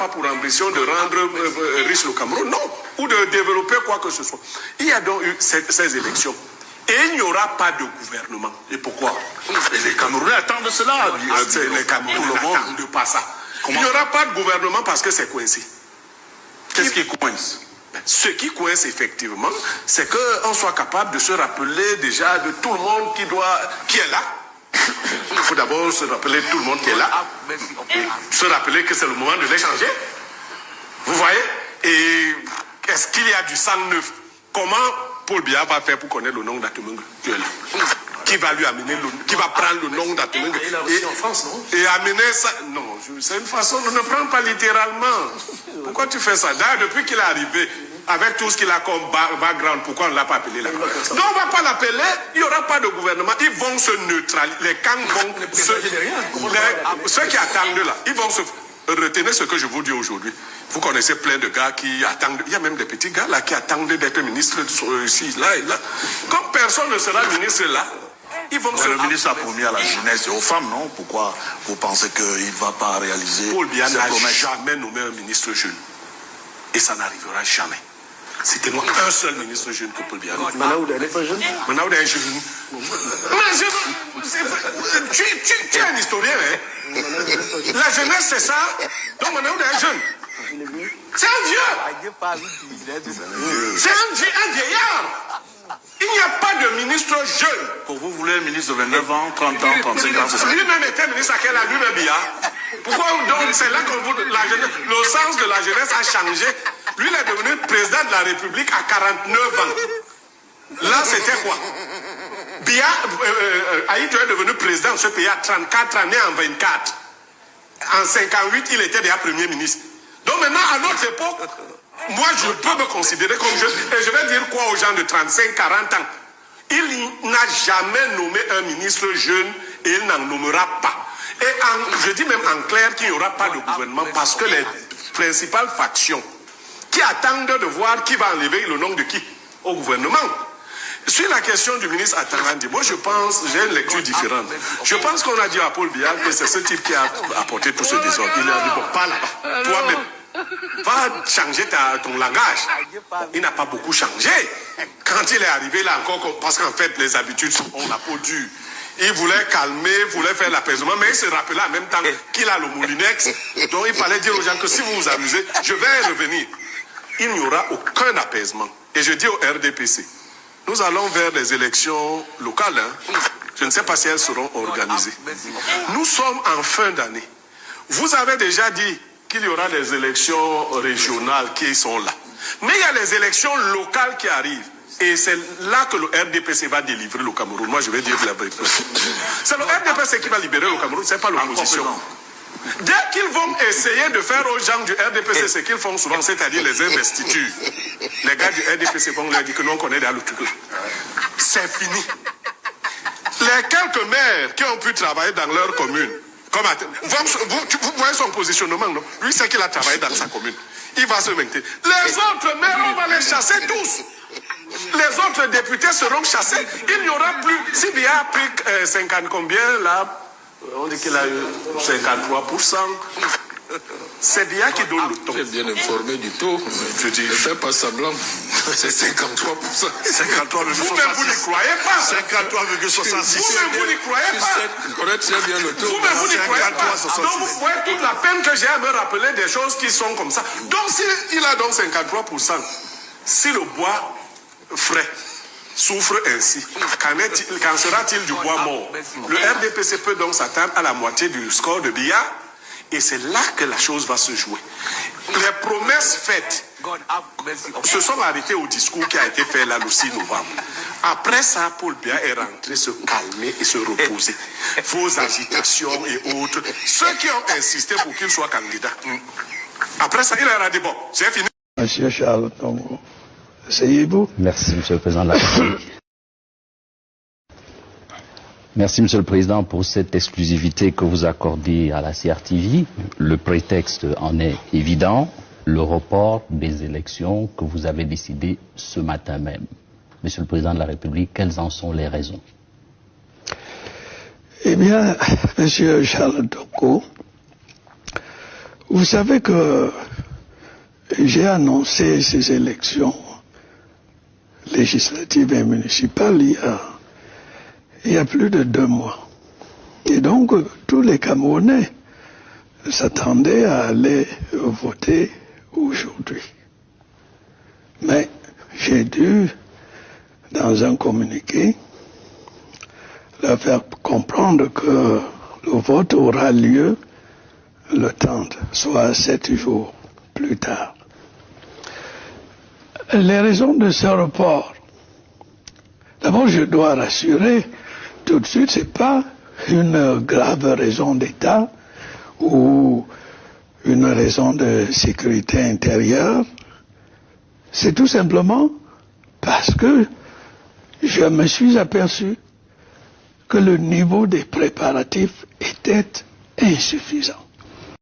pas pour ambition de rendre riche le Cameroun, non, ou de développer quoi que ce soit. Il y a donc eu ces élections. Et il n'y aura pas de gouvernement. Et pourquoi? Et les Camerounais attendent cela. Les Camerounais n'attendent pas ça. Il n'y aura pas de gouvernement parce que c'est coincé. Qu'est-ce qui coince? Ce qui coince effectivement, c'est qu'on soit capable de se rappeler déjà de tout le monde qui est là. Il faut d'abord se rappeler de tout le monde qui est là. Se rappeler que c'est le moment de l'échanger. Vous voyez? Et est-ce qu'il y a du sang neuf? Comment Paul Biya va faire pour connaître le nom d'Atumengue? Tu es là. Qui va lui amener qui va prendre le nom d'Atumengue? Il a aussi en France, non? Et amener ça. Non, c'est une façon, on ne prend pas littéralement. Pourquoi tu fais ça? D'ailleurs, depuis qu'il est arrivé, avec tout ce qu'il a comme background, pourquoi on ne l'a pas appelé là? Donc on ne va pas l'appeler, il n'y aura pas de gouvernement, ils vont se neutraliser, les camps vont ceux qui attendent là, ils vont se... Retenez ce que je vous dis aujourd'hui. Vous connaissez plein de gars qui attendent, il y a même des petits gars là qui attendent d'être ministres ici, là et là. Comme personne ne sera ministre là, ils vont se... Le ministre a promis à la jeunesse et aux femmes, non? Pourquoi vous pensez qu'il ne va pas réaliser... Paul Biya n'a jamais nommé un ministre jeune. Et ça n'arrivera jamais. Citez-moi un seul ministre jeune que Paul Biya. Manaouda n'est pas jeune. Manaouda est jeune. Tu es un historien, hein? La jeunesse, c'est ça. Donc Manaouda est jeune. C'est un vieux. C'est un vieillard. Il n'y a pas de ministre jeune. Pour vous, vous voulez un ministre de 29 ans, 30 ans, 35 ans, c'est ça? Lui-même était ministre à quel âge? Lui-même Biya. Pourquoi donc c'est là que le sens de la jeunesse a changé? Lui, il est devenu président de la République à 49 ans. Là, c'était quoi? Biya, Haïti est devenu président de ce pays à 34 ans, né en 24. En 58, il était déjà premier ministre. Donc maintenant, à notre époque, moi, je peux me considérer comme jeune. Et je vais dire quoi aux gens de 35, 40 ans? Il n'a jamais nommé un ministre jeune et il n'en nommera pas. Et je dis même en clair qu'il n'y aura pas de gouvernement parce que les principales factions qui attendent de voir qui va enlever le nom de qui au gouvernement. Sur la question du ministre Atarandi, moi je pense, j'ai une lecture différente. Je pense qu'on a dit à Paul Biya que c'est ce type qui a apporté tout ce désordre. Il a dit, bon, pas là-bas, toi-même, va changer ton langage. Il n'a pas beaucoup changé. Quand il est arrivé là encore, parce qu'en fait les habitudes ont la peau dure. Il voulait calmer, voulait faire l'apaisement, mais il se rappelait en même temps qu'il a le moulinex. Donc il fallait dire aux gens que si vous vous amusez, je vais revenir. Il n'y aura aucun apaisement. Et je dis au RDPC, nous allons vers des élections locales. Hein. Je ne sais pas si elles seront organisées. Nous sommes en fin d'année. Vous avez déjà dit qu'il y aura des élections régionales qui sont là. Mais il y a les élections locales qui arrivent. Et c'est là que le RDPC va délivrer le Cameroun. Moi, je vais dire la vérité. C'est le RDPC qui va libérer le Cameroun, ce n'est pas l'opposition. Dès qu'ils vont essayer de faire aux gens du RDPC ce qu'ils font souvent, c'est-à-dire les investitures, les gars du RDPC vont leur dire que nous, on connaît déjà le truc. C'est fini. Les quelques maires qui ont pu travailler dans leur commune, comme vous voyez son positionnement, non? Lui, c'est qu'il a travaillé dans sa commune. Il va se maintenir. Les autres maires, on va les chasser tous. Les autres députés seront chassés. Il n'y aura plus. Si Biya a pris 50 combien là, on dit qu'il a eu 53%. C'est Biya qui donne le ton. Tu es bien informé du taux. Je dis, ne fais pas semblant. C'est 53%. 53,66. Vous-même, vous n'y croyez pas. 53,66. Vous-même, vous n'y croyez pas. Je connais très bien le taux. Vous-même, vous n'y croyez pas. Donc, vous voyez toute la peine que j'ai à me rappeler des choses qui sont comme ça. Donc, s'il a donc 53%, si le bois frais souffre ainsi, qu'en sera-t-il du bois mort? Le RDPC peut donc s'attendre à la moitié du score de Biya, et c'est là que la chose va se jouer. Les promesses faites se sont arrêtées au discours qui a été fait là le 6 novembre. Après ça, Paul Biya est rentré se calmer et se reposer. Vos agitations et autres, ceux qui ont insisté pour qu'il soit candidat. Après ça, il leur a dit, bon, j'ai fini. Monsieur Charles Tongo. Asseyez-vous. Merci, Monsieur le Président de la République. Merci, Monsieur le Président, pour cette exclusivité que vous accordez à la CRTV. Le prétexte en est évident, le report des élections que vous avez décidé ce matin même. Monsieur le Président de la République, quelles en sont les raisons? Eh bien, Monsieur Charles Tongo, Vous savez que j'ai annoncé ces élections législatives et municipales il y a plus de 2 mois. Et donc, tous les Camerounais s'attendaient à aller voter aujourd'hui. Mais j'ai dû, dans un communiqué, leur faire comprendre que le vote aura lieu le 30, soit 7 jours plus tard. Les raisons de ce report, d'abord je dois rassurer tout de suite, c'est pas une grave raison d'État ou une raison de sécurité intérieure, c'est tout simplement parce que je me suis aperçu que le niveau des préparatifs était insuffisant.